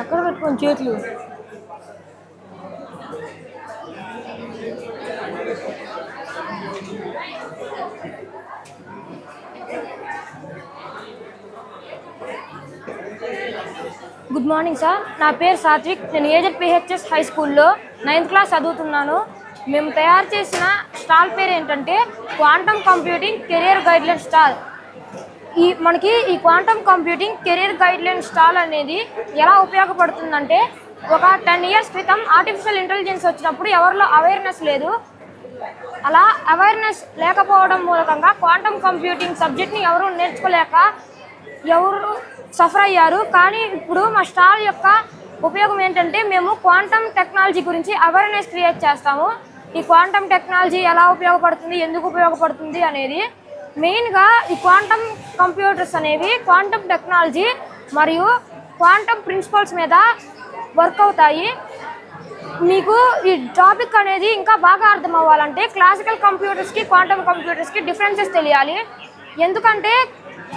ఎక్కడ పెట్టుకోండి చేతులు. గుడ్ మార్నింగ్ సార్, నా పేరు సాత్విక్. నేను ఏజెడ్ హై స్కూల్లో 9th క్లాస్ చదువుతున్నాను. మేము తయారు చేసిన స్టాల్ పేరు ఏంటంటే quantum computing career guideline stall. మనకి ఈ quantum computing career guideline stall అనేది ఎలా ఉపయోగపడుతుందంటే, ఒక 10 years క్రితం ఆర్టిఫిషియల్ ఇంటెలిజెన్స్ వచ్చినప్పుడు ఎవరిలో అవేర్నెస్ లేదు. అలా అవేర్నెస్ లేకపోవడం మూలకంగా క్వాంటమ్ కంప్యూటింగ్ సబ్జెక్ట్ని ఎవరు నేర్చుకోలేక ఎవరు సఫర్ అయ్యారు. కానీ ఇప్పుడు మా స్టాల్ యొక్క ఉపయోగం ఏంటంటే, మేము క్వాంటమ్ టెక్నాలజీ గురించి అవేర్నెస్ క్రియేట్ చేస్తాము. ఈ క్వాంటమ్ టెక్నాలజీ ఎలా ఉపయోగపడుతుంది, ఎందుకు ఉపయోగపడుతుంది అనేది మెయిన్గా ఈ క్వాంటమ్ కంప్యూటర్స్ అనేవి క్వాంటమ్ టెక్నాలజీ మరియు క్వాంటమ్ ప్రిన్సిపల్స్ మీద వర్క్ అవుతాయి. మీకు ఈ టాపిక్ అనేది ఇంకా బాగా అర్థం అవ్వాలంటే క్లాసికల్ కంప్యూటర్స్కి క్వాంటమ్ కంప్యూటర్స్కి డిఫరెన్సెస్ తెలియాలి. ఎందుకంటే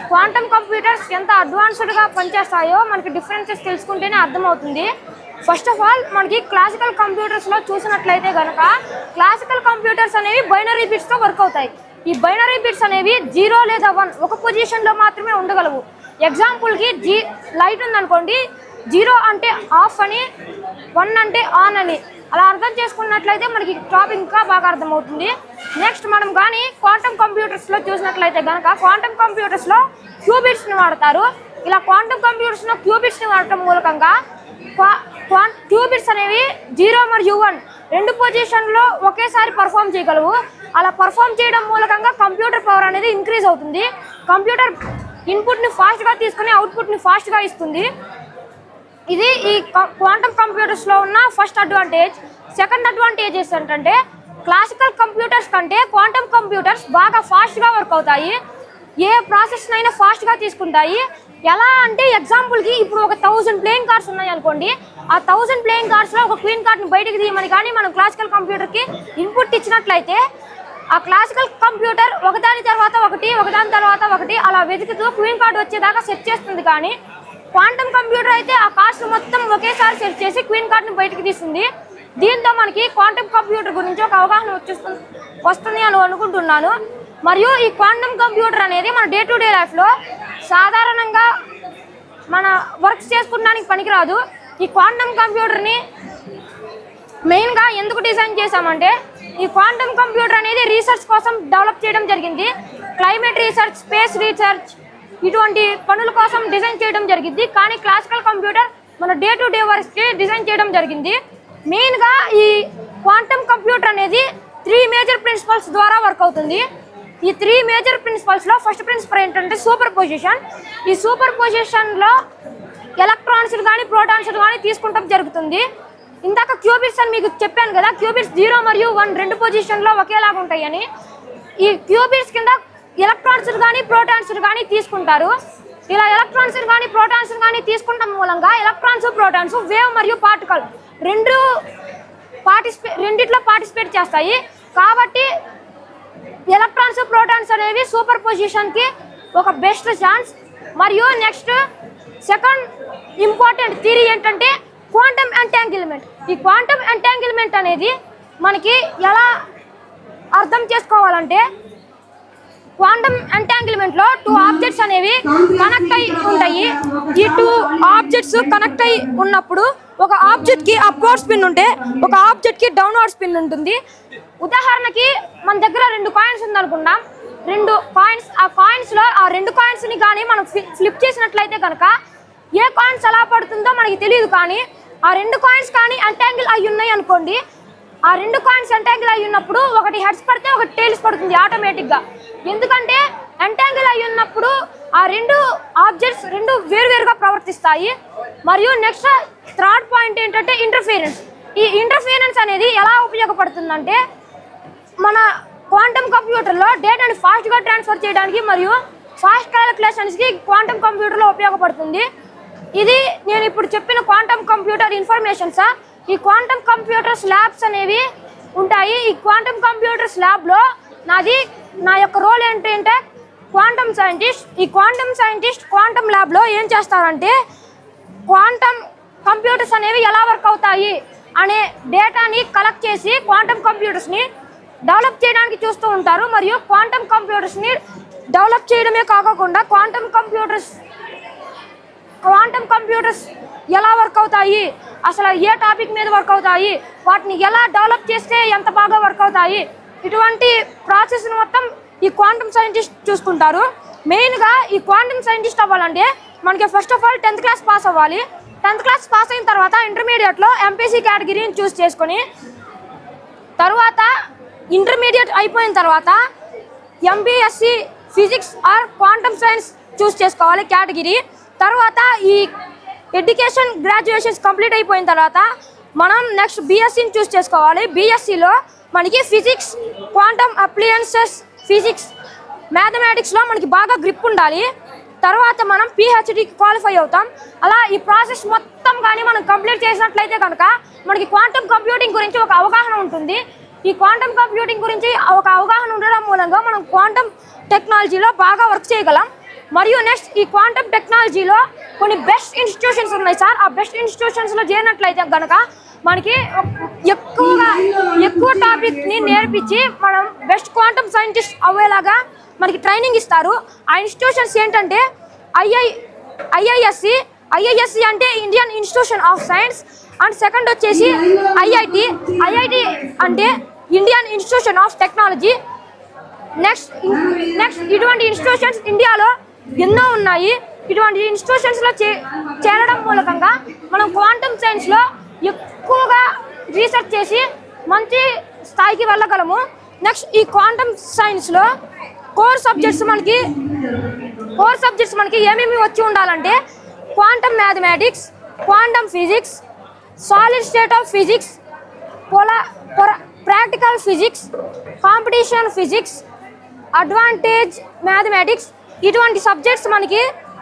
క్వాంటమ్ కంప్యూటర్స్ ఎంత అడ్వాన్స్డ్గా పనిచేస్తాయో మనకి డిఫరెన్సెస్ తెలుసుకుంటేనే అర్థమవుతుంది. ఫస్ట్ ఆఫ్ ఆల్ మనకి క్లాసికల్ కంప్యూటర్స్లో చూసినట్లయితే కనుక క్లాసికల్ కంప్యూటర్స్ అనేవి బైనరీ బిట్స్తో వర్క్ అవుతాయి. ఈ బైనరీ బిట్స్ అనేవి 0 లేదా 1 ఒక పొజిషన్లో మాత్రమే ఉండగలవు. ఎగ్జాంపుల్కి లైట్ ఉందనుకోండి, 0 అంటే ఆఫ్ అని, 1 అంటే ఆన్ అని. అలా అర్థం చేసుకున్నట్లయితే మనకి టాపిక్ ఇంకా బాగా అర్థమవుతుంది. నెక్స్ట్ మనం కానీ క్వాంటమ్ కంప్యూటర్స్లో చూసినట్లయితే కనుక క్వాంటమ్ కంప్యూటర్స్లో క్యూబిట్స్ని వాడతారు. ఇలా క్వాంటమ్ కంప్యూటర్స్లో క్యూబిట్స్ని వాడటం మూలకంగా క్యూబిట్స్ అనేవి 0 మరియు 1 రెండు పొజిషన్లో ఒకేసారి పర్ఫామ్ చేయగలవు. అలా పర్ఫామ్ చేయడం మూలకంగా కంప్యూటర్ పవర్ అనేది ఇంక్రీజ్ అవుతుంది. కంప్యూటర్ ఇన్పుట్ని ఫాస్ట్గా తీసుకుని అవుట్పుట్ని ఫాస్ట్గా ఇస్తుంది. ఇది ఈ క్వాంటమ్ కంప్యూటర్స్లో ఉన్న ఫస్ట్ అడ్వాంటేజ్. సెకండ్ అడ్వాంటేజెస్ ఏంటంటే, క్లాసికల్ కంప్యూటర్స్ కంటే క్వాంటమ్ కంప్యూటర్స్ బాగా ఫాస్ట్గా వర్క్ అవుతాయి. ఏ ప్రాసెస్నైనా ఫాస్ట్గా తీసుకుంటాయి. ఎలా అంటే ఎగ్జాంపుల్కి ఇప్పుడు ఒక 1000 ప్లేయింగ్ కార్డ్స్ ఉన్నాయి అనుకోండి. ఆ 1000 ప్లేయింగ్ కార్డ్స్లో ఒక క్వీన్ కార్డ్ని బయటకు తీయమని కానీ మనం క్లాసికల్ కంప్యూటర్కి ఇన్పుట్ ఇచ్చినట్లయితే ఆ క్లాసికల్ కంప్యూటర్ ఒకదాని తర్వాత ఒకటి అలా వెతుకుతూ క్వీన్ కార్డ్ వచ్చేదాకా సెట్ చేస్తుంది. కానీ క్వాంటమ్ కంప్యూటర్ అయితే ఆ కార్డ్స్ మొత్తం ఒకేసారి సెట్ చేసి క్వీన్ కార్డ్ని బయటకు తీస్తుంది. దీంతో మనకి క్వాంటమ్ కంప్యూటర్ గురించి ఒక అవగాహన వస్తుంది అని అనుకుంటున్నాను. మరియు ఈ క్వాంటమ్ కంప్యూటర్ అనేది మన డే టు డే లైఫ్లో సాధారణంగా మన వర్క్స్ చేసుకోవడానికి పనికిరాదు. ఈ క్వాంటమ్ కంప్యూటర్ని మెయిన్గా ఎందుకు డిజైన్ చేశామంటే, ఈ క్వాంటమ్ కంప్యూటర్ అనేది రీసెర్చ్ కోసం డెవలప్ చేయడం జరిగింది. క్లైమేట్ రీసెర్చ్, స్పేస్ రీసెర్చ్ ఇటువంటి పనుల కోసం డిజైన్ చేయడం జరిగింది. కానీ క్లాసికల్ కంప్యూటర్ మన డే టు డే వర్క్స్కి డిజైన్ చేయడం జరిగింది. మెయిన్గా ఈ క్వాంటమ్ కంప్యూటర్ అనేది 3 మేజర్ ప్రిన్సిపల్స్ ద్వారా వర్క్ అవుతుంది. ఈ 3 మేజర్ ప్రిన్సిపల్స్లో ఫస్ట్ ప్రిన్సిపల్ ఏంటంటే సూపర్ పొజిషన్. ఈ సూపర్ పొజిషన్లో ఎలక్ట్రాన్స్ కానీ ప్రోటాన్స్ కానీ తీసుకుంటాం జరుగుతుంది. ఇందాక క్యూబిట్స్ అని మీకు చెప్పాను కదా, క్యూబిట్స్ 0 మరియు 1 రెండు పొజిషన్లో ఒకేలాగా ఉంటాయని. ఈ క్యూబిట్స్ కింద ఎలక్ట్రాన్స్ కానీ ప్రోటాన్స్ కానీ తీసుకుంటారు. ఇలా ఎలక్ట్రాన్స్ కానీ ప్రోటాన్స్ కానీ తీసుకుంటాం మూలంగా ఎలక్ట్రాన్స్ ప్రోటాన్స్ వేవ్ మరియు పార్టికల్ రెండిట్లో పార్టిసిపేట్ చేస్తాయి. కాబట్టి ఎలక్ట్రాన్స్ ప్రోటాన్స్ అనేవి సూపర్ పొజిషన్కి ఒక బెస్ట్ ఛాన్స్. మరియు నెక్స్ట్ సెకండ్ ఇంపార్టెంట్ థియరీ ఏంటంటే క్వాంటమ్ ఎంటాంగిల్మెంట్. ఈ క్వాంటమ్ ఎంటాంగిల్మెంట్ అనేది మనకి ఎలా అర్థం చేసుకోవాలంటే, క్వాంటమ్ ఎంటాంగిల్మెంట్లో 2 ఆబ్జెక్ట్స్ అనేవి కనెక్ట్ అయి ఉంటాయి. ఈ 2 ఆబ్జెక్ట్స్ కనెక్ట్ అయి ఉన్నప్పుడు ఒక ఆబ్జెక్ట్కి అప్వర్డ్ స్పిన్ ఉంటే ఒక ఆబ్జెక్ట్కి డౌన్వర్డ్ స్పిన్ ఉంటుంది. ఉదాహరణకి మన దగ్గర 2 కాయిన్స్ ఉందనుకుందాం. 2 కాయిన్స్, ఆ కాయిన్స్లో ఆ 2 కాయిన్స్ని కానీ మనం ఫ్లిప్ చేసినట్లయితే కనుక ఏ కాయిన్స్ ఎలా పడుతుందో మనకి తెలియదు. కానీ ఆ 2 కాయిన్స్ కానీ ఎంటాంగిల్ అయి ఉన్నాయి అనుకోండి, ఆ 2 కాయిన్స్ ఎంటాంగిల్ అయి ఉన్నప్పుడు ఒకటి హెడ్స్ పడితే ఒకటి టైల్స్ పడుతుంది ఆటోమేటిక్గా. ఎందుకంటే ఎంటాంగిల్ అయి ఉన్నప్పుడు ఆ 2 ఆబ్జెక్ట్స్ వేరువేరుగా ప్రవర్తిస్తాయి. మరియు నెక్స్ట్ థర్డ్ పాయింట్ ఏంటంటే ఇంటర్ఫిరెన్స్. ఈ ఇంటర్ఫిరెన్స్ అనేది ఎలా ఉపయోగపడుతుందంటే, మన క్వాంటమ్ కంప్యూటర్లో డేటాని ఫాస్ట్గా ట్రాన్స్ఫర్ చేయడానికి మరియు ఫాస్ట్ క్యాలిక్యులేషన్స్కి క్వాంటమ్ కంప్యూటర్లో ఉపయోగపడుతుంది. ఇది నేను ఇప్పుడు చెప్పిన క్వాంటమ్ కంప్యూటర్ ఇన్ఫర్మేషన్స్. ఈ క్వాంటమ్ కంప్యూటర్స్ ల్యాబ్స్ అనేవి ఉంటాయి. ఈ క్వాంటమ్ కంప్యూటర్స్ ల్యాబ్లో నా యొక్క రోల్ ఏంటంటే క్వాంటమ్ సైంటిస్ట్. ఈ క్వాంటమ్ సైంటిస్ట్ క్వాంటమ్ ల్యాబ్లో ఏం చేస్తారంటే క్వాంటమ్ కంప్యూటర్స్ అనేవి ఎలా వర్క్ అవుతాయి అనే డేటాని కలెక్ట్ చేసి క్వాంటమ్ కంప్యూటర్స్ని డెవలప్ చేయడానికి చూస్తూ ఉంటారు. మరియు క్వాంటమ్ కంప్యూటర్స్ని డెవలప్ చేయడమే కాకుండా క్వాంటమ్ కంప్యూటర్స్ ఎలా వర్క్ అవుతాయి, అసలు ఏ టాపిక్ మీద వర్క్ అవుతాయి, వాటిని ఎలా డెవలప్ చేస్తే ఎంత బాగా వర్క్ అవుతాయి, ఇటువంటి ప్రాసెస్ మొత్తం ఈ క్వాంటమ్ సైంటిస్ట్ చూసుకుంటారు. మెయిన్గా ఈ క్వాంటమ్ సైంటిస్ట్ అవ్వాలంటే మనకి first of all 10th class pass అవ్వాలి. 10th క్లాస్ పాస్ అయిన తర్వాత ఇంటర్మీడియట్లో ఎంపీసీ కేటగిరీని చూస్ చేసుకొని తర్వాత ఇంటర్మీడియట్ అయిపోయిన తర్వాత ఎంపీఎస్సి ఫిజిక్స్ ఆర్ క్వాంటమ్ సైన్స్ చూస్ చేసుకోవాలి కేటగిరీ. తర్వాత ఈ ఎడ్యుకేషన్ గ్రాడ్యుయేషన్స్ కంప్లీట్ అయిపోయిన తర్వాత మనం నెక్స్ట్ బీఎస్సీని చూస్ చేసుకోవాలి. బీఎస్సీలో మనకి ఫిజిక్స్, క్వాంటమ్ అప్లియన్సెస్, ఫిజిక్స్, మ్యాథమెటిక్స్లో మనకి బాగా గ్రిప్ ఉండాలి. తర్వాత మనం పిహెచ్డికి క్వాలిఫై అవుతాం. అలా ఈ ప్రాసెస్ మొత్తం కానీ మనం కంప్లీట్ చేసినట్లయితే కనుక మనకి క్వాంటమ్ కంప్యూటింగ్ గురించి ఒక అవగాహన ఉంటుంది. ఈ క్వాంటమ్ కంప్యూటింగ్ గురించి ఒక అవగాహన ఉండడం మూలంగా మనం క్వాంటమ్ టెక్నాలజీలో బాగా వర్క్ చేయగలం. మరియు నెక్స్ట్ ఈ క్వాంటమ్ టెక్నాలజీలో కొన్ని బెస్ట్ ఇన్స్టిట్యూషన్స్ ఉన్నాయి సార్. ఆ బెస్ట్ ఇన్స్టిట్యూషన్స్లో చేరినట్లయితే కనుక మనకి ఎక్కువ టాపిక్ని నేర్పించి మనం బెస్ట్ క్వాంటమ్ సైంటిస్ట్ అవ్వేలాగా మనకి ట్రైనింగ్ ఇస్తారు. ఆ ఇన్స్టిట్యూషన్స్ ఏంటంటే ఐఐఎస్సి అంటే Indian institution of science, and second వచ్చేసి ఐఐటి అంటే Indian institution of technology. Next ఇటువంటి ఇన్స్టిట్యూషన్స్ ఇండియాలో ఎన్నో ఉన్నాయి. ఇటువంటి ఇన్స్టిట్యూషన్స్లో చేరడం మూలకంగా మనం క్వాంటమ్ సైన్స్లో ఎక్కువగా రీసెర్చ్ చేసి మంచి స్థాయికి వెళ్ళగలము. నెక్స్ట్ ఈ క్వాంటమ్ సైన్స్లో కోర్ సబ్జెక్ట్స్ మనకి ఏమేమి వచ్చి ఉండాలంటే quantum mathematics, quantum physics, solid state of physics, practical physics, competition physics, advantage mathematics, ఇటువంటి సబ్జెక్ట్స్ మనకి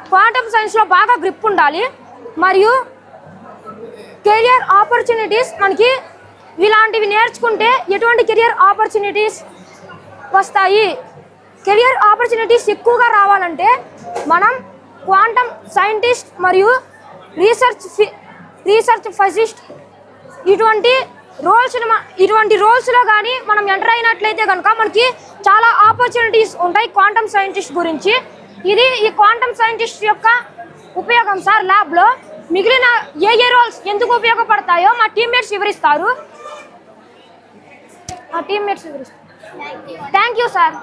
క్వాంటమ్ సైన్స్లో బాగా గ్రిప్ ఉండాలి. మరియు కెరియర్ ఆపర్చునిటీస్ మనకి ఇలాంటివి నేర్చుకుంటే ఎటువంటి కెరియర్ ఆపర్చునిటీస్ వస్తాయి, కెరియర్ ఆపర్చునిటీస్ ఎక్కువగా రావాలంటే మనం క్వాంటమ్ సైంటిస్ట్ మరియు రీసెర్చ్ ఫిజిస్ట్ ఇటువంటి రోల్స్లో కానీ మనం ఎంటర్ అయినట్లయితే కనుక మనకి చాలా ఆపర్చునిటీస్ ఉంటాయి క్వాంటమ్ సైంటిస్ట్ గురించి. ఇది ఈ క్వాంటమ్ సైంటిస్ట్ యొక్క ఉపయోగం సార్. ల్యాబ్లో మిగిలిన ఏ రోల్స్ ఎందుకు ఉపయోగపడతాయో మా టీమ్మేట్స్ వివరిస్తారు. Thank you sir.